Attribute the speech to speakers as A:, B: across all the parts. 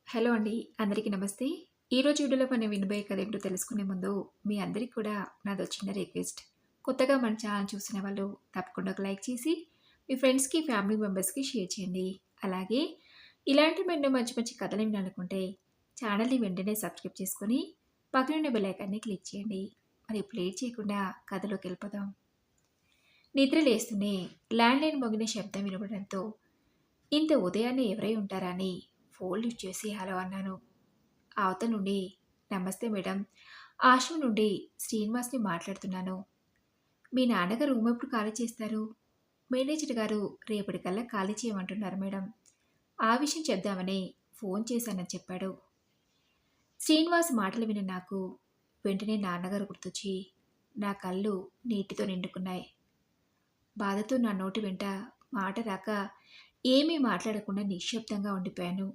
A: Hello అండి. అందరికీ నమస్తే. ఈరోజు వీడియోలో మనం వినబోయే కథ ఏంటో తెలుసుకునే ముందు మీ అందరికి కూడా నాదో చిన్న రిక్వెస్ట్. కొత్తగా మన ఛానల్ చూసిన వాళ్ళు తప్పకుండా ఒక లైక్ చేసి మీ ఫ్రెండ్స్‌కి, ఫ్యామిలీ మెంబర్స్‌కి షేర్ చేయండి. అలాగే ఇలాంటి మరెన్నో మంచి మంచి కథలు వినాలనుకుంటే ఛానల్‌ని వెంటనే సబ్స్క్రైబ్ చేసుకొని పక్కనున్న బెల్ ఐకాన్‌ని క్లిక్ చేయండి. మరి ఇప్పుడు లేట్ చేయకుండా కథలోకి వెళ్ళిపోదాం. నిద్ర లేస్తూనే ల్యాండ్‌లైన్ మోగిన శబ్దం వినపడంతో ఇంత ఉదయాన్నే ఎవరై ఉంటారా అని ఫోన్ లిఫ్ట్ చేసి హలో అన్నాను. అవతల నుండి నమస్తే మేడం. ఆశ్రమం నుండి శ్రీనివాస్‌ని మాట్లాడుతున్నాను. మీ నాన్నగారు రూమ్ ఎప్పుడు ఖాళీ చేస్తారు? మేనేజర్ గారు రేపటికల్లా ఖాళీ చేయమంటున్నారు మేడం. ఆ విషయం చెప్దామని ఫోన్ చేశానని చెప్పాడు. శ్రీనివాస్ మాటలు విన్న నాకు వెంటనే నాన్నగారు గుర్తొచ్చి నా కళ్ళు నీటితో నిండుకున్నాయి. బాధతో నా నోటి వెంట మాట రాక ఏమీ మాట్లాడకుండా నిశ్శబ్దంగా ఉండిపోయాను.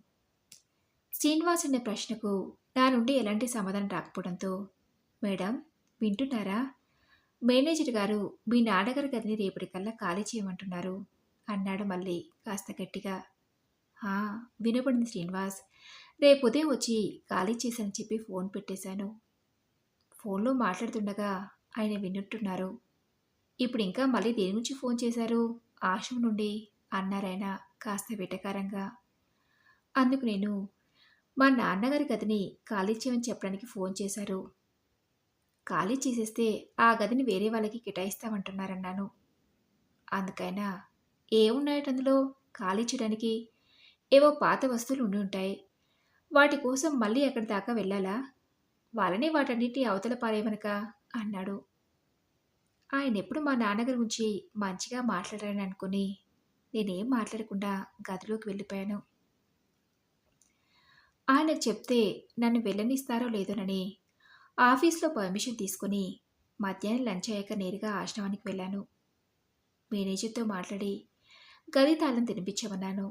A: శ్రీనివాస్ అనే ప్రశ్నకు నా నుండి ఎలాంటి సమాధానం రాకపోవడంతో మేడం వింటున్నారా? మేనేజర్ గారు మీ నాన్నగారి గదిని రేపటికల్లా ఖాళీ చేయమంటున్నారు అన్నాడు మళ్ళీ కాస్త గట్టిగా. "ఆ, వినపడింది శ్రీనివాస్. రేపు ఉదయం వచ్చి ఖాళీ చేశానని చెప్పి ఫోన్ పెట్టేశాను." ఫోన్లో మాట్లాడుతుండగా ఆయన విన్నట్టున్నారు. "ఇప్పుడు ఇంకా మళ్ళీ దేని నుంచి ఫోన్ చేశారు? ఆశ్రమం నుండి" అన్నారాయన కాస్త వెటకారంగా. అందుకు నేను మా నాన్నగారి గదిని ఖాళీ చేయమని చెప్పడానికి ఫోన్ చేశారు. ఖాళీ చేసేస్తే ఆ గదిని వేరే వాళ్ళకి కేటాయిస్తామంటున్నారన్నాను. అందుకైనా ఏమున్నాయట అందులో ఖాళీ చేయడానికి? ఏవో పాత వస్తువులు ఉండి ఉంటాయి. వాటి కోసం మళ్ళీ అక్కడి దాకా వెళ్ళాలా? వాళ్ళనే వాటన్నిటి అవతల పారేయమనక అన్నాడు. ఆయనెప్పుడు మా నాన్నగారి గురించి మంచిగా మాట్లాడారని అనుకుని నేనేం మాట్లాడకుండా గదిలోకి వెళ్ళిపోయాను. ఆయనకు చెప్తే నన్ను వెళ్ళనిస్తారో లేదోనని ఆఫీస్లో పర్మిషన్ తీసుకుని మధ్యాహ్నం లంచ్ అయ్యాక నేరుగా ఆశ్రమానికి వెళ్ళాను. మేనేజర్తో మాట్లాడి గది తాళం తినిపించమన్నాను.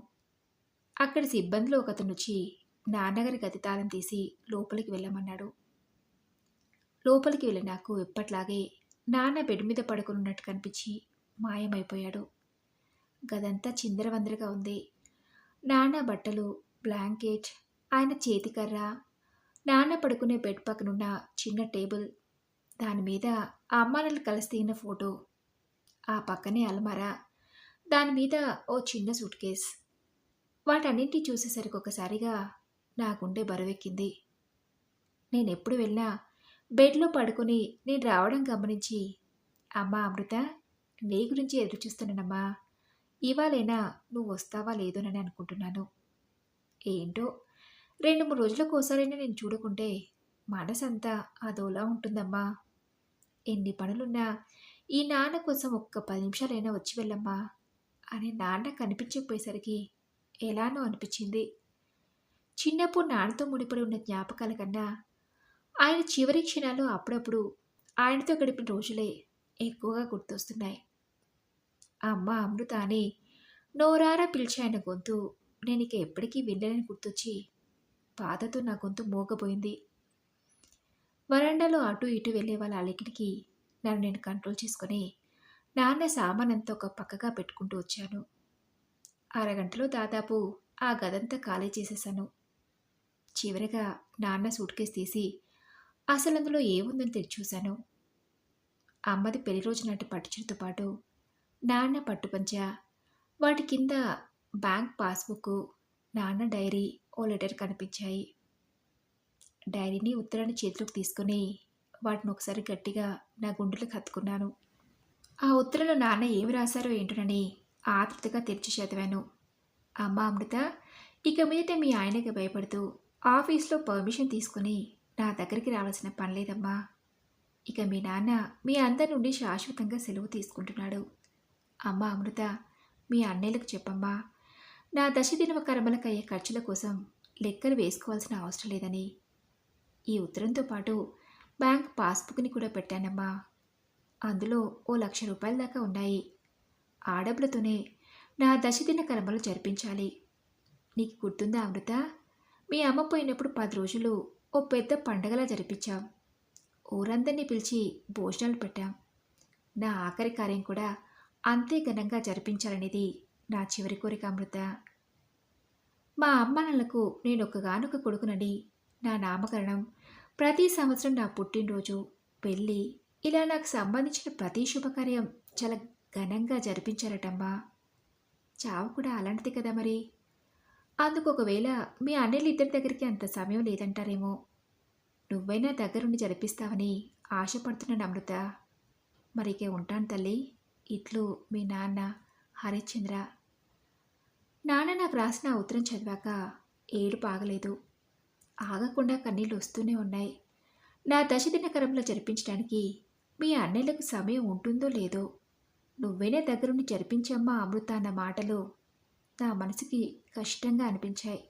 A: అక్కడి సిబ్బందిలో ఒకతను వచ్చి నాన్నగారి గది తాళం తీసి లోపలికి వెళ్ళమన్నాడు. లోపలికి వెళ్ళి నాకు ఎప్పట్లాగే నాన్న బెడ్ మీద పడుకున్నట్టు కనిపించి మాయమైపోయాడు. గదంతా చిందరవందరగా ఉంది. నాన్న బట్టలు, బ్లాంకెట్, ఆయన చేతికర్ర, నాన్న పడుకునే బెడ్ పక్కనున్న చిన్న టేబుల్, దాని మీద ఆ అమ్మానాన్నలు కలిసి దిగిన ఫోటో, ఆ పక్కనే అల్మారా, దాని మీద ఓ చిన్న సూట్ కేస్. వాటన్నింటినీ చూసేసరికి ఒకసారిగా నా గుండె బరువెక్కింది. నేనెప్పుడు వెళ్ళినా బెడ్లో పడుకొని నేను రావడం గమనించి, "అమ్మా అమృత, నీ గురించి ఎదురు చూస్తున్నానమ్మా. ఇవాళైనా నువ్వు వస్తావా లేదోనని అనుకుంటున్నాను." ఏంటో 2, 3 రోజులకోసారైనా నేను చూడకుంటే మనసంతా అదోలా ఉంటుందమ్మా. ఎన్ని పనులున్నా ఈ నాన్న కోసం ఒక్క 10 నిమిషాలైనా వచ్చి వెళ్ళమ్మా అని నాన్న కనిపించకపోయేసరికి ఎలానో అనిపించింది. చిన్నప్పుడు నాన్నతో ముడిపడి ఉన్న జ్ఞాపకాల కన్నా ఆయన చివరి క్షణాల్లో అప్పుడప్పుడు ఆయనతో గడిపిన రోజులే ఎక్కువగా గుర్తొస్తున్నాయి. అమ్మ అమృత అని నోరారా పిలిచే ఆయన గొంతు నేనిక ఎప్పటికీ వినలేని గుర్తొచ్చి బాధతో నా గొంతు మూగబోయింది. వరండాలో అటు ఇటు వెళ్ళే వాళ్ళ అలికిడికి నన్ను నేను కంట్రోల్ చేసుకొని నాన్న సామానంతా ఒక పక్కగా పెట్టుకుంటూ వచ్చాను. అరగంటలో దాదాపు ఆ గదంతా ఖాళీ చేసేశాను. చివరగా నాన్న సూట్ కేస్ తీసి అసలు అందులో ఏముందని తెరిచి చూశాను. అమ్మది పెళ్లి రోజు నాటి పట్టుచీరతో పాటు నాన్న పట్టుపంచ, వాటి కింద బ్యాంక్ పాస్బుక్, నాన్న డైరీ, ఓ లెటర్ కనిపించాయి. డైరీని, ఉత్తరాన్ని చేతిలోకి తీసుకుని వాటిని ఒకసారి గట్టిగా నా గుండెలకు హత్తుకున్నాను. ఆ ఉత్తరంలో నాన్న ఏమి రాశారో ఏంటోనని ఆతృతగా తెరిచి చదివాను. "అమ్మా అమృత, ఇక మీదట మీ ఆయనకి భయపడుతూ ఆఫీస్లో పర్మిషన్ తీసుకుని నా దగ్గరికి రావాల్సిన పని లేదమ్మా. ఇక మీ నాన్న మీ అందరి నుండి శాశ్వతంగా సెలవు తీసుకుంటున్నాడు. అమ్మా అమృత, మీ అన్నయ్యలకు చెప్పమ్మా, నా దశదినవ కర్మలకయ్యే ఖర్చుల కోసం లెక్కలు వేసుకోవాల్సిన అవసరం లేదని. ఈ ఉత్తరంతో పాటు బ్యాంక్ పాస్బుక్ని కూడా పెట్టానమ్మా. అందులో ఓ ₹1,00,000 దాకా ఉన్నాయి. ఆ డబ్బులతోనే నా దశదిన కర్మలు జరిపించాలి. నీకు గుర్తుందా అమృత? మీ అమ్మ పోయినప్పుడు 10 రోజులు ఓ పెద్ద పండగలా జరిపించాం. ఊరందరినీ పిలిచి భోజనాలు పెట్టాం. నా ఆఖరి కార్యం కూడా అంతే ఘనంగా జరిపించాలనేది నా చివరి కోరిక అమృత." మా అమ్మానాన్నలకు నేనొక్కగానొక్క కొడుకునని నా నామకరణం, ప్రతి సంవత్సరం నా పుట్టినరోజు, పెళ్ళి ఇలా నాకు సంబంధించిన ప్రతి శుభకార్యం చాలా ఘనంగా జరిపించారటమ్మా. చావు కూడా అలాంటిది కదా మరి. అందుకు ఒకవేళ మీ అన్నయ్యలిద్దరి దగ్గరికి అంత సమయం లేదంటారేమో. నువ్వైనా దగ్గరుండి జరిపిస్తావని ఆశపడుతున్నాను అమృత. మరికే ఉంటాను తల్లి. ఇట్లు మీ నాన్న హరిశ్చంద్ర. నాన్న నాకు రాసిన ఆ ఉత్తరం చదివాక ఏడుపు ఆగలేదు. ఆగకుండా కన్నీళ్ళు వస్తూనే ఉన్నాయి. నా దశదినకరంలో జరిపించడానికి మీ అన్నయ్యలకు సమయం ఉంటుందో లేదో. నువ్వైనా దగ్గరుండి జరిపించమ్మా అమృత అన్న మాటలు నా మనసుకి కష్టంగా అనిపించాయి.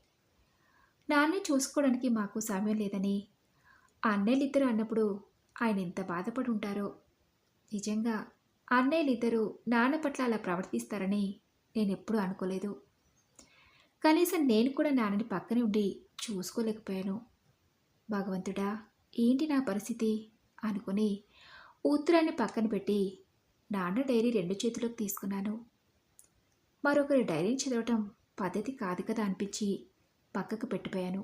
A: నాన్నే చూసుకోవడానికి మాకు సమయం లేదని అన్నయ్యలిద్దరూ అన్నప్పుడు ఆయన ఎంత బాధపడి ఉంటారో. నిజంగా అన్నయ్యలిద్దరూ నాన్న పట్ల అలా ప్రవర్తిస్తారని నేనెప్పుడూ అనుకోలేదు. కనీసం నేను కూడా నాన్నని పక్కనే ఉండి చూసుకోలేకపోయాను. భగవంతుడా, ఏంటి నా పరిస్థితి అనుకుని ఉత్తరాన్ని పక్కన పెట్టి నాన్న డైరీ 2 చేతుల్లోకి తీసుకున్నాను. మరొకరి డైరీని చదవటం పద్ధతి కాదు కదా అనిపించి పక్కకు పెట్టిపోయాను.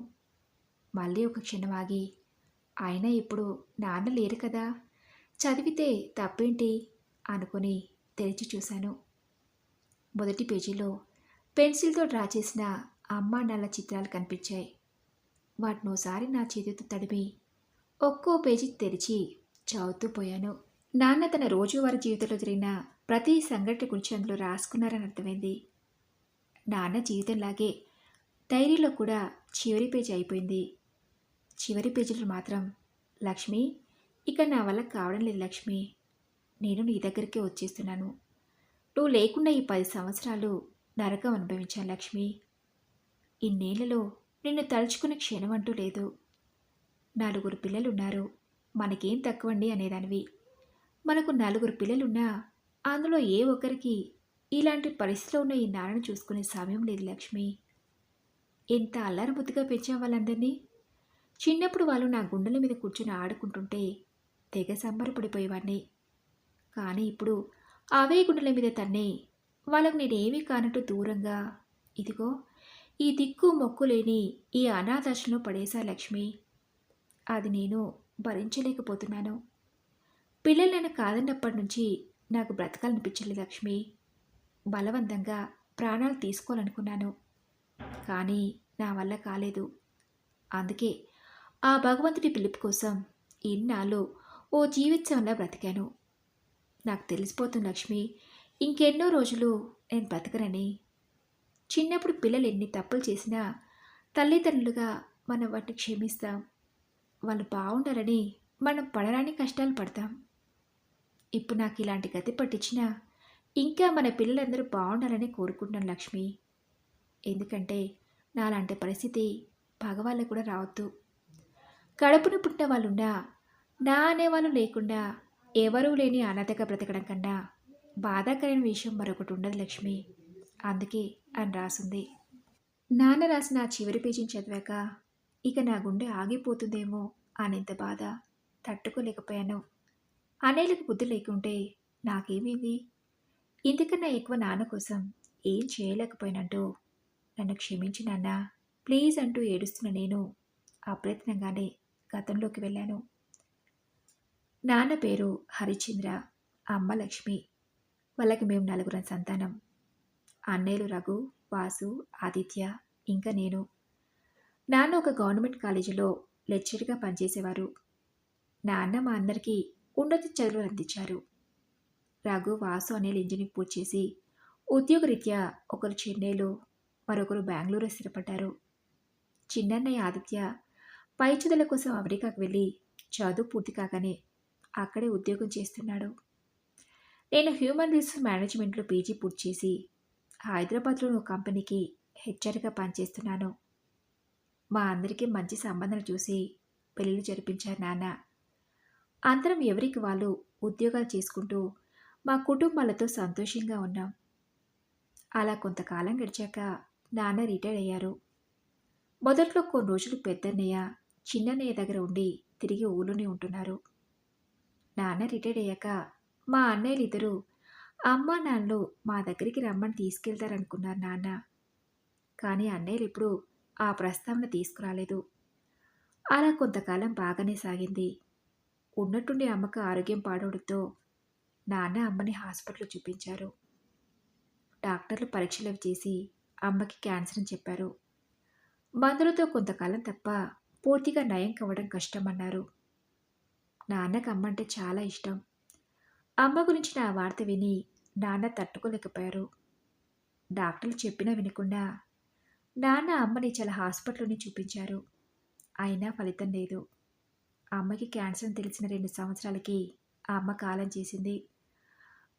A: మళ్ళీ ఒక క్షణం ఆగి, అయినా ఇప్పుడు నాన్న లేరు కదా, చదివితే తప్పేంటి అనుకుని తెరిచి చూశాను. మొదటి పేజీలో పెన్సిల్తో డ్రా చేసిన అమ్మా నాన్న చిత్రాలు కనిపించాయి. వాటినోసారి నా చేతితో తడిమి ఒక్కో పేజీ తెరిచి చదువుతూ పోయాను. నాన్న తన రోజువారీ జీవితంలో జరిగిన ప్రతి సంఘటన గురించి అందులో రాసుకున్నారని అర్థమైంది. నాన్న జీవితంలాగే డైరీలో కూడా చివరి పేజీ అయిపోయింది. చివరి పేజీలో మాత్రం, లక్ష్మి, ఇక నా వల్ల కావడం లేదు లక్ష్మి. నేను నీ దగ్గరికే వచ్చేస్తున్నాను. నువ్వు లేకుండా ఈ 10 సంవత్సరాలు నరకం అనుభవించాను లక్ష్మి. ఇన్నేళ్లలో నిన్ను తలుచుకునే క్షణం అంటూ లేదు. 4 పిల్లలున్నారు, మనకేం తక్కువండి అనేదానివి. మనకు 4 పిల్లలున్నా అందులో ఏ ఒక్కరికి ఇలాంటి పరిస్థితిలో ఉన్న ఈ నాన్నను చూసుకునే సమయం లేదు లక్ష్మి. ఎంత అల్లారముద్దుగా పెంచాం వాళ్ళందరినీ. చిన్నప్పుడు వాళ్ళు నా గుండెల మీద కూర్చుని ఆడుకుంటుంటే తెగ సంబరపడిపోయేవాడిని. కానీ ఇప్పుడు అవే గుండెల మీద తన్నే వాళ్ళకు నేనేమీ కానట్టు దూరంగా, ఇదిగో ఈ దిక్కు మొక్కు లేని ఈ అనాథాశ్రమంలో పడేశా లక్ష్మి. అది నేను భరించలేకపోతున్నాను. పిల్లలైనా కాదన్నప్పటి నుంచి నాకు బ్రతకాలనిపించలేదు లక్ష్మి. బలవంతంగా ప్రాణాలు తీసుకోవాలనుకున్నాను, కానీ నా వల్ల కాలేదు. అందుకే ఆ భగవంతుడి పిలుపు కోసం ఇన్నాళ్ళు ఓ జీవిత్సంలా బ్రతికాను. నాకు తెలిసిపోతుంది లక్ష్మి, ఇంకెన్నో రోజులు నేను బ్రతకనని. చిన్నప్పుడు పిల్లలు ఎన్ని తప్పులు చేసినా తల్లిదండ్రులుగా మనం వాటిని క్షమిస్తాం. వాళ్ళు బాగుండాలని మనం పడరాని కష్టాలు పడతాం. ఇప్పుడు నాకు ఇలాంటి గతి పట్టించినా ఇంకా మన పిల్లలందరూ బాగుండాలని కోరుకుంటున్నాను లక్ష్మి. ఎందుకంటే నాలాంటి పరిస్థితి పగవాళ్ళకు కూడా రావద్దు. కడుపును పుట్టిన వాళ్ళున్నా నా అనేవాళ్ళు లేకుండా ఎవరూ లేని అనాథగా బ్రతకడం కన్నా బాధాకరమైన విషయం మరొకటి ఉండదు లక్ష్మి. అందుకే అని రాసింది. నాన్న రాసిన ఆ చివరి పేజీని చదివాక ఇక నా గుండె ఆగిపోతుందేమో అనేంత బాధ తట్టుకోలేకపోయాను. అనేలకు బుద్ధి లేకుంటే నాకేమైంది? ఇంతకన్నా ఎక్కువ నాన్న కోసం ఏం చేయలేకపోయినట్టు నన్ను క్షమించి నాన్న ప్లీజ్ అంటూ ఏడుస్తున్న నేను అప్రయత్నంగానే గతంలోకి వెళ్ళాను. నాన్న పేరు హరిశ్చంద్ర, అమ్మ లక్ష్మి. వాళ్ళకి మేము 4 సంతానం. అన్నయ్యలు రఘు, వాసు, ఆదిత్య, ఇంకా నేను. నాన్న ఒక గవర్నమెంట్ కాలేజీలో లెక్చరర్గా పనిచేసేవారు. నాన్న మా అందరికీ ఉన్నత చదువులు అందించారు. రఘు, వాసు అన్నయ్యలు ఇంజనీరింగ్ పూర్తి చేసి ఉద్యోగరీత్యా ఒకరు చెన్నైలో, మరొకరు బెంగళూరు స్థిరపడ్డారు. చిన్నన్నయ్య ఆదిత్య పై చదువుల కోసం అమెరికాకు వెళ్ళి చదువు పూర్తి కాగానే అక్కడే ఉద్యోగం చేస్తున్నాడు. నేను హ్యూమన్ రిసోర్స్ మేనేజ్మెంట్లో పీజీ పూర్తి చేసి హైదరాబాద్లోని ఒక కంపెనీకి హెచ్ఆర్గా పనిచేస్తున్నాను. మా అందరికీ మంచి సంబంధాలు చూసి పెళ్ళిళ్ళు జరిపించారు నాన్న. అందరం ఎవరికి వాళ్ళు ఉద్యోగాలు చేసుకుంటూ మా కుటుంబాలతో సంతోషంగా ఉన్నాం. అలా కొంతకాలం గడిచాక నాన్న రిటైర్ అయ్యారు. మొదట్లో కొన్ని రోజులు పెద్దన్నయ్య, చిన్నన్నయ్య దగ్గర ఉండి తిరిగి ఊళ్ళోనే ఉంటున్నారు. నాన్న రిటైర్ అయ్యాక మా అన్నయ్యలు ఇద్దరు అమ్మా నాన్నలు మా దగ్గరికి రమ్మని తీసుకెళ్తారనుకున్నారు నాన్న. కానీ అన్నయ్యలిప్పుడు ఆ ప్రస్తావన తీసుకురాలేదు. అలా కొంతకాలం బాగానే సాగింది. ఉన్నట్టుండి అమ్మకు ఆరోగ్యం పాడవడంతో నాన్న అమ్మని హాస్పిటల్‌లో చూపించారు. డాక్టర్లు పరీక్షలవి చేసి అమ్మకి క్యాన్సర్ అని చెప్పారు. మందులతో కొంతకాలం తప్ప పూర్తిగా నయం కావడం కష్టమన్నారు. నాన్నకు అమ్మంటే చాలా ఇష్టం. అమ్మ గురించిన ఆ వార్త విని నాన్న తట్టుకోలేకపోయారు. డాక్టర్లు చెప్పినా వినకుండా నాన్న అమ్మని చాలా హాస్పిటల్‌లోనే చూపించారు. అయినా ఫలితం లేదు. అమ్మకి క్యాన్సర్ అని తెలిసిన 2 సంవత్సరాలకి ఆ అమ్మ కాలం చేసింది.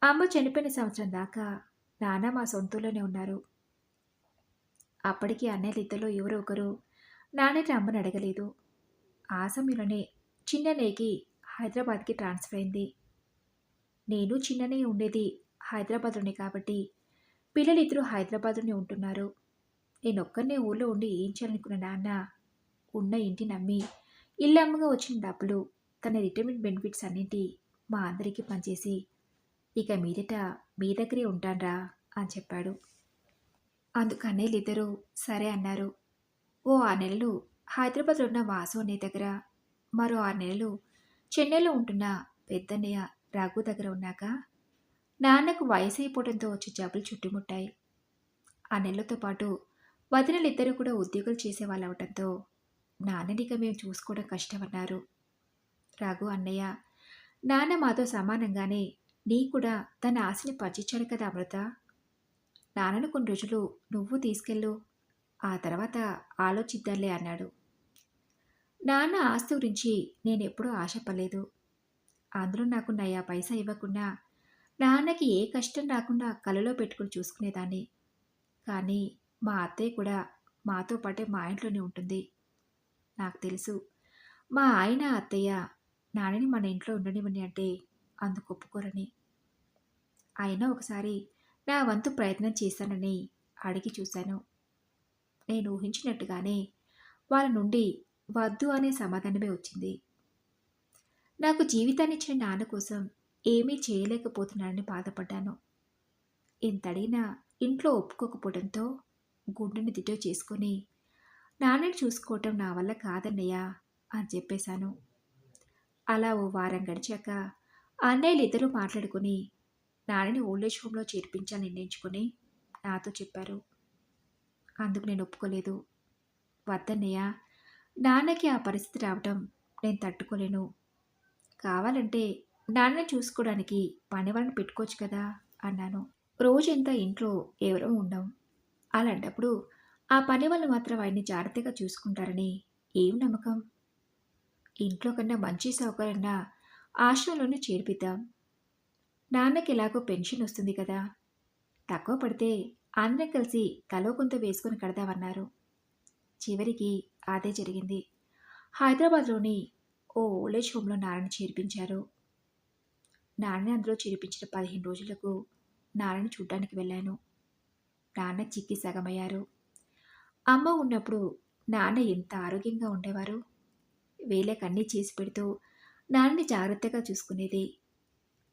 A: అమ్మ చనిపోయిన సంవత్సరం దాకా నాన్న మా సొంతూరులోనే ఉన్నారు. అప్పటికి అన్నయ్యలిద్దరిలో ఎవరో ఒకరు నాన్నని అమ్మని అడగలేదు. ఆ సమయంలోనే చిన్నన్నయ్యకి హైదరాబాద్‌కి ట్రాన్స్‌ఫర్ అయింది. నేను, చిన్నన్నయ్య ఉండేది హైదరాబాద్‌లోనే కాబట్టి పిల్లలిద్దరూ హైదరాబాద్‌లోనే ఉంటున్నారు. నేనొక్కడినే ఊర్లో ఉండి ఏం చేయాలనుకున్న నాన్న ఉన్న ఇంటిని అమ్మి ఇల్లమ్మగా వచ్చిన డబ్బులు తన రిటైర్మెంట్ బెనిఫిట్స్ అన్నిటి మా అందరికీ పంచేసి ఇక మీదట మీ దగ్గరే ఉంటానురా అని చెప్పాడు. అందుకు అన్నయ్యలిద్దరూ సరే అన్నారు. ఓ 6 నెలలు హైదరాబాద్‌లో ఉన్న వాసు అన్నయ్య దగ్గర, మరో 6 నెలలు చెన్నైలో ఉంటున్న పెద్దన్నయ్య రఘు దగ్గర ఉన్నాక, నాన్నకు వయసైపోవడంతో వచ్చే జబ్బులు చుట్టుముట్టాయి. ఆ నెలలతో పాటు వదినలిద్దరూ కూడా ఉద్యోగాలు చేసేవాళ్ళవటంతో నాన్ననిక మేము చూసుకోవడం కష్టమన్నారు. రఘు అన్నయ్య, నాన్న మాతో సమానంగానే నీ కూడా తన ఆశని పంచించాడు కదా అమృత. నాన్నను కొన్ని రోజులు నువ్వు తీసుకెళ్ళు. ఆ తర్వాత ఆలోచిద్దాంలే అన్నాడు. నాన్న ఆస్తి గురించి నేనెప్పుడూ ఆశపడలేదు. అందులో నాకు నయా పైసా ఇవ్వకుండా నాన్నకి ఏ కష్టం రాకుండా కలలో పెట్టుకుని చూసుకునేదాన్ని. కానీ మా అత్తయ్య కూడా మాతో పాటే మా ఇంట్లోనే ఉంటుంది. నాకు తెలుసు మా ఆయన అత్తయ్య నాన్నని మన ఇంట్లో ఉండనివ్వని అంటే అందుకు ఒప్పుకోరని. అయినా ఒకసారి నా వంతు ప్రయత్నం చేశానని అడిగి చూశాను. నేను ఊహించినట్టుగానే వాళ్ళ నుండి వద్దు అనే సమాధానమే వచ్చింది. నాకు జీవితాన్నిచ్చిన నాన్న కోసం ఏమీ చేయలేకపోతున్నానని బాధపడ్డాను. ఎంతడిగినా ఇంట్లో ఒప్పుకోకపోవడంతో గుండెని దిటో చేసుకొని నాన్నని చూసుకోవటం నా వల్ల కాదన్నయ్య అని చెప్పేశాను. అలా ఓ వారం గడిచాక అన్నయ్యలిద్దరూ మాట్లాడుకుని నాన్నని ఓల్డేజ్ హోమ్‌లో చేర్పించాలని నిర్ణయించుకొని నాతో చెప్పారు. అందుకు నేను ఒప్పుకోలేదు. వద్దన్నయ్య, నాన్నకి ఆ పరిస్థితి రావటం నేను తట్టుకోలేను. కావాలంటే నాన్నని చూసుకోవడానికి పనివాళ్ళని పెట్టుకోవచ్చు కదా అన్నాను. రోజంతా ఇంట్లో ఎవరూ ఉండం. అలాంటప్పుడు ఆ పని వాళ్ళు మాత్రం ఆయన్ని జాగ్రత్తగా చూసుకుంటారని ఏం నమ్మకం? ఇంట్లో కన్నా మంచి సౌకర్యంగా ఆశ్రమంలోనే చేర్పిద్దాం. నాన్నకి ఎలాగో పెన్షన్ వస్తుంది కదా! తక్కువ పడితే అందరం కలిసి తలో కొంత వేసుకొని కడదామన్నారు. చివరికి అదే జరిగింది. హైదరాబాద్‌లోని ఓ ఓల్డేజ్ హోమ్‌లో నాన్నని చేర్పించారు. నాన్నని అందులో చేర్పించిన 15 రోజులకు నాన్నని చూడ్డానికి వెళ్ళాను. నాన్న చిక్కి సగమయ్యారు. అమ్మ ఉన్నప్పుడు నాన్న ఎంత ఆరోగ్యంగా ఉండేవారు. వేళకన్నీ చేసి పెడుతూ నాన్నని జాగ్రత్తగా చూసుకునేది.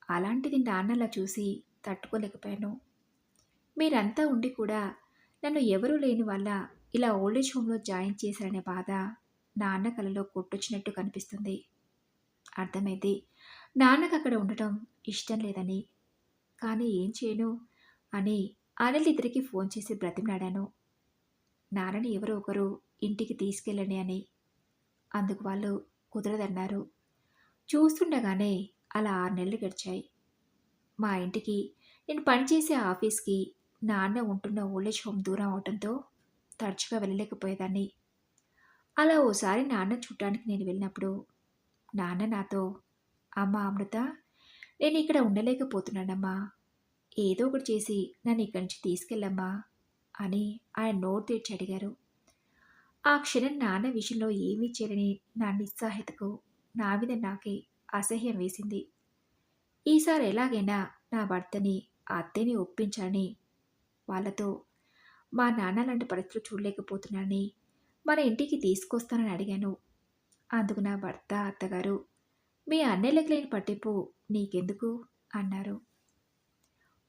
A: అలాంటిది నాన్నలా చూసి తట్టుకోలేకపోయాను. మీరంతా ఉండి కూడా నన్ను ఎవరూ లేని వల్ల ఇలా ఓల్డేజ్ హోమ్‌లో జాయిన్ చేశారనే బాధ నాన్న కలలో కొట్టొచ్చినట్టు కనిపిస్తుంది. అర్థమైంది. నాన్నకక్కడ ఉండటం ఇష్టం లేదని. కానీ ఏం చేయను అని అనిలిద్దరికీ ఫోన్ చేసి బ్రతిమలాడాను. నాన్నని ఎవరో ఒకరు ఇంటికి తీసుకెళ్ళండి అని. అందుకు వాళ్ళు కుదరదన్నారు. చూస్తుండగానే అలా 6 నెలలు గడిచాయి. మా ఇంటికి, నేను పనిచేసే ఆఫీస్‌కి నాన్న ఉంటున్న ఓల్డేజ్ హోమ్ దూరం అవటంతో తరచుగా వెళ్ళలేకపోయేదాన్ని. అలా ఓసారి నాన్నని చూడ్డానికి నేను వెళ్ళినప్పుడు నాన్న నాతో, "అమ్మా అమృత, నేనిక్కడ ఉండలేకపోతున్నానమ్మా. ఏదో ఒకటి చేసి నన్ను ఇక్కడి నుంచి తీసుకెళ్ళమ్మా" అని ఆయన నోరు తెరిచి అడిగారు. ఆ క్షణం నాన్న విషయంలో ఏమీ చేయలేని నా నిస్సహాయతకు నా మీద నాకే అసహ్యం వేసింది. ఈసారి ఎలాగైనా నా భర్తని, ఆ అత్తయ్యని ఒప్పించాలని వాళ్ళతో మా నాన్న లాంటి పరిస్థితులు చూడలేకపోతున్నానని మన ఇంటికి తీసుకొస్తానని అడిగాను. అందుకు నా భర్త, అత్తగారు, "మీ అన్నయ్యలకు లేని పట్టింపు నీకెందుకు?" అన్నారు.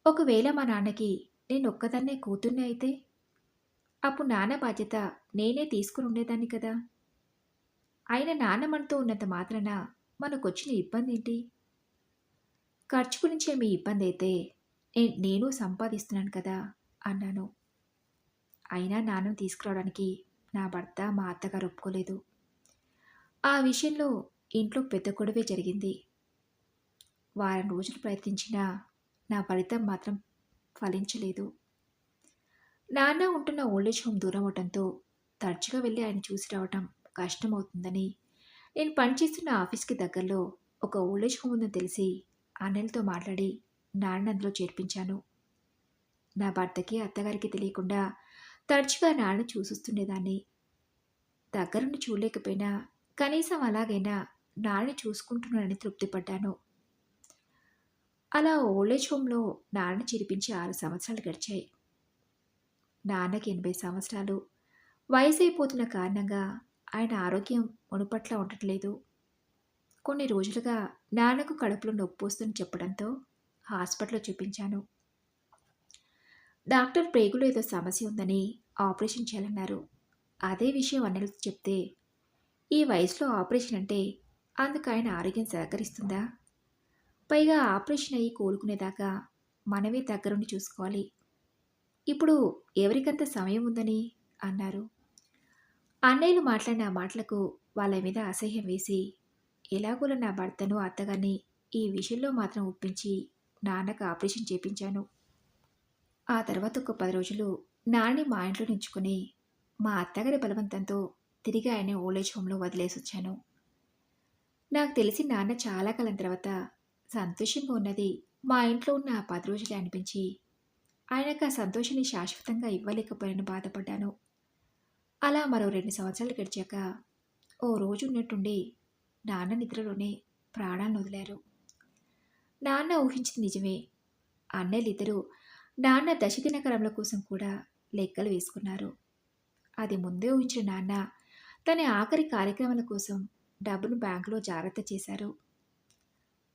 A: ఒకవేళ మా నాన్నకి నేనొక్కదాన్నే కూతుర్నే అయితే అప్పుడు నాన్న బాధ్యత నేనే తీసుకుని ఉండేదాన్ని కదా! అయినా నాన్న మనతో ఉన్నంత మాత్రాన మనకొచ్చిన ఇబ్బందేంటి? ఖర్చు గురించే మీ ఇబ్బందైతే నేను సంపాదిస్తున్నాను కదా! అన్నాను. అయినా నాన్నను తీసుకురావడానికి నా భర్త, మా అత్తగారు ఒప్పుకోలేదు. ఆ విషయంలో ఇంట్లో పెద్ద గొడవే జరిగింది. వారం రోజులు ప్రయత్నించినా నా ఫలితం మాత్రం ఫలించలేదు. నాన్న ఉంటున్న ఓల్డేజ్ హోమ్ దూరం అవటంతో తరచుగా వెళ్ళి ఆయన చూసి రావటం కష్టమవుతుందని నేను పనిచేస్తున్న ఆఫీస్‌కి దగ్గరలో ఒక ఓల్డేజ్ హోమ్ ఉందని తెలిసి అన్నయ్యలతో మాట్లాడి నాన్నని అందులో చేర్పించాను. నా భర్తకి, అత్తగారికి తెలియకుండా తరచుగా నాన్నని చూసొస్తుండేదాన్ని. దగ్గరుండి చూడలేకపోయినా కనీసం అలాగైనా నాన్నని చూసుకుంటున్నానని తృప్తి పడ్డాను. అలా ఓల్డేజ్ హోమ్‌లో నాన్నని చేర్పించి 6 సంవత్సరాలు గడిచాయి. నాన్నకి 80 సంవత్సరాలు. వయసైపోతున్న కారణంగా ఆయన ఆరోగ్యం మునుపట్లా ఉండట్లేదు. కొన్ని రోజులుగా నాన్నకు కడుపులో నొప్పొస్తుందని చెప్పడంతో హాస్పిటల్‌లో చూపించాను. డాక్టర్ ప్రేగులో ఏదో సమస్య ఉందని ఆపరేషన్ చేయాలన్నారు. అదే విషయం అన్నయ్యలతో చెప్తే, "ఈ వయసులో ఆపరేషన్ అంటే అందుకు ఆయన ఆరోగ్యం సహకరిస్తుందా? పైగా ఆపరేషన్ అయ్యి కోలుకునేదాకా మనమే దగ్గరుండి చూసుకోవాలి. ఇప్పుడు ఎవరికంత సమయం ఉందని?" అన్నారు. అన్నయ్యలు మాట్లాడిన ఆ మాటలకు వాళ్ళ మీద అసహ్యం వేసి, ఎలాగోలా నా భర్తను, అత్తగారిని ఈ విషయంలో మాత్రం ఒప్పించి నాన్నకు ఆపరేషన్ చేపించాను. ఆ తర్వాత ఒక 10 రోజులు నాన్నని మా ఇంట్లో నుంచుకొని, మా అత్తగారి బలవంతంతో తిరిగి ఆయన్ని ఓల్డేజ్ హోమ్‌లో వదిలేసొచ్చాను. నాకు తెలిసి నాన్న చాలా కాలం తర్వాత సంతోషంగా ఉన్నది మా ఇంట్లో ఉన్న ఆ 10 రోజులే అనిపించి, ఆయనకు ఆ సంతోషాన్ని శాశ్వతంగా ఇవ్వలేకపోయానని బాధపడ్డాను. అలా మరో 2 సంవత్సరాలు గడిచాక ఓ రోజు ఉన్నట్టుండి నాన్న నిద్రలోనే ప్రాణాలనొదిలారు. నాన్న ఊహించింది నిజమే. అన్నయ్యలిద్దరూ నాన్న దశదినకరముల కోసం కూడా లెక్కలు వేసుకున్నారు. అది ముందే ఊహించిన నాన్న తన ఆఖరి కార్యక్రమాల కోసం డబ్బును బ్యాంకులో జాగ్రత్త చేశారు.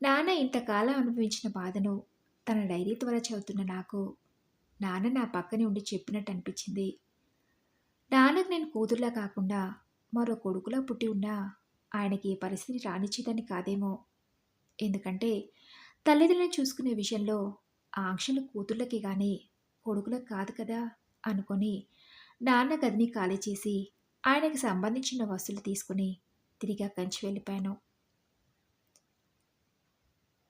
A: నాన్న ఇంతకాలం అనుభవించిన బాధను తన డైరీ ద్వారా చదువుతున్న నాకు నాన్న నా పక్కనే ఉండి చెప్పినట్టు అనిపించింది. నాన్నకు నేను కూతురులా కాకుండా మరో కొడుకులా పుట్టి ఉన్నా ఆయనకి ఈ పరిస్థితి రానిచ్చేదాన్ని కాదేమో. ఎందుకంటే తల్లిదండ్రులను చూసుకునే విషయంలో ఆంక్షలు కూతుర్లకి గాని కొడుకులకు కాదు కదా అనుకొని నాన్న గదిని ఖాళీ చేసి ఆయనకి సంబంధించిన వస్తువులు తీసుకుని తిరిగి అక్కడి నుంచి వెళ్ళిపోయాను.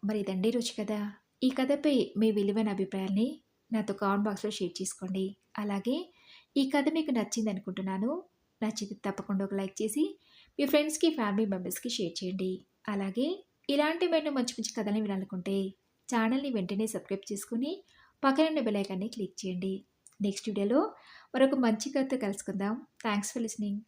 A: మరి ఇదండి రుచి కథ. ఈ కథపై మీ విలువైన అభిప్రాయాల్ని నాతో కామెంట్ బాక్స్‌లో షేర్ చేసుకోండి. అలాగే ఈ కథ మీకు నచ్చింది అనుకుంటున్నాను. నచ్చితే తప్పకుండా ఒక లైక్ చేసి మీ ఫ్రెండ్స్‌కి, ఫ్యామిలీ మెంబర్స్‌కి షేర్ చేయండి. అలాగే ఇలాంటి మరెన్నో మంచి మంచి కథలను వినాలనుకుంటే ఛానల్‌ని వెంటనే సబ్స్క్రైబ్ చేసుకొని పక్కనున్న బెల్ ఐకాన్‌ని క్లిక్ చేయండి. నెక్స్ట్ వీడియోలో మరొక మంచి కథతో కలుసుకుందాం. Thanks for listening.